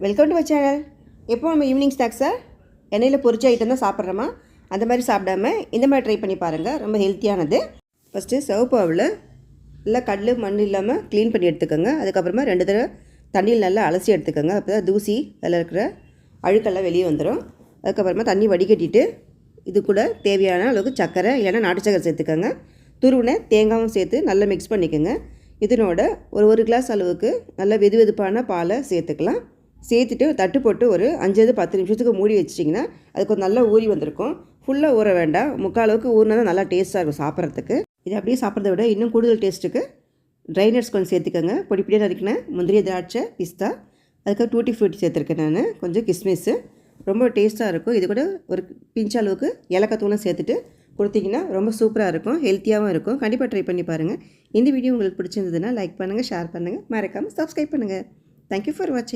Welcome to my channel. எப்போ நம்ம evening ஸ்நாக்ஸை எண்ணெயில் பொரிச்ச ஐட்டம் தான் சாப்பிட்றோமா, அந்த மாதிரி சாப்பிடாம இந்த மாதிரி ட்ரை பண்ணி பாருங்கள். ரொம்ப ஹெல்த்தியானது. ஃபஸ்ட்டு சிவப்பாவில் நல்லா கல் மண் இல்லாமல் க்ளீன் பண்ணி எடுத்துக்கோங்க. அதுக்கப்புறமா 2 தடவை தண்ணியில் நல்லா அலசி எடுத்துக்கோங்க. அப்போ தான் தூசி அதில் இருக்கிற அழுக்கெல்லாம் வெளியே வந்துடும். அதுக்கப்புறமா தண்ணி வடிகட்டிட்டு இது கூட தேவையான அளவுக்கு சர்க்கரை இல்லைன்னா நாட்டு சர்க்கரை சேர்த்துக்கோங்க. துருவின தேங்காயும் சேர்த்து நல்லா மிக்ஸ் பண்ணிக்கோங்க. இதனோட ஒரு கிளாஸ் அளவுக்கு நல்ல வெதுவெதுப்பான பாலை சேர்த்துக்கலாம். சேர்த்துட்டு தட்டு போட்டு ஒரு 5-10 நிமிஷத்துக்கு மூடி வச்சிட்டிங்கன்னா அது கொஞ்சம் நல்லா ஊறி வந்திருக்கும். ஃபுல்லாக ஊற வேண்டாம், முக்கால் அளவுக்கு ஊறினா தான் நல்லா டேஸ்ட்டாக இருக்கும் சாப்பிட்றதுக்கு. இது அப்படியே சாப்பிட்றத விட இன்னும் கூடுதல் டேஸ்ட்டுக்கு ட்ரை நட்ஸ் கொஞ்சம் சேர்த்துக்கோங்க. பொடி பொடியாக நறுக்கினேன் முந்திரி, திராட்சை, பிஸ்தா, அதுக்கு டூட்டி ஃப்ரூட்டி சேர்த்துருக்கேன் நான், கொஞ்சம் கிஸ்மிஸ்ஸு. ரொம்ப டேஸ்ட்டாக இருக்கும். இது கூட ஒரு பிஞ்ச் அளவுக்கு ஏலக்காய் தூளும் சேர்த்துட்டு கொடுத்தீங்கன்னா ரொம்ப சூப்பராக இருக்கும், ஹெல்த்தியாகவும் இருக்கும். கண்டிப்பாக ட்ரை பண்ணி பாருங்கள். இந்த வீடியோ உங்களுக்கு பிடிச்சிருந்ததுன்னா லைக் பண்ணுங்கள், ஷேர் பண்ணுங்கள், மறக்காமல் சப்ஸ்கிரைப் பண்ணுங்கள். தேங்க்யூ ஃபார் வாட்சிங்.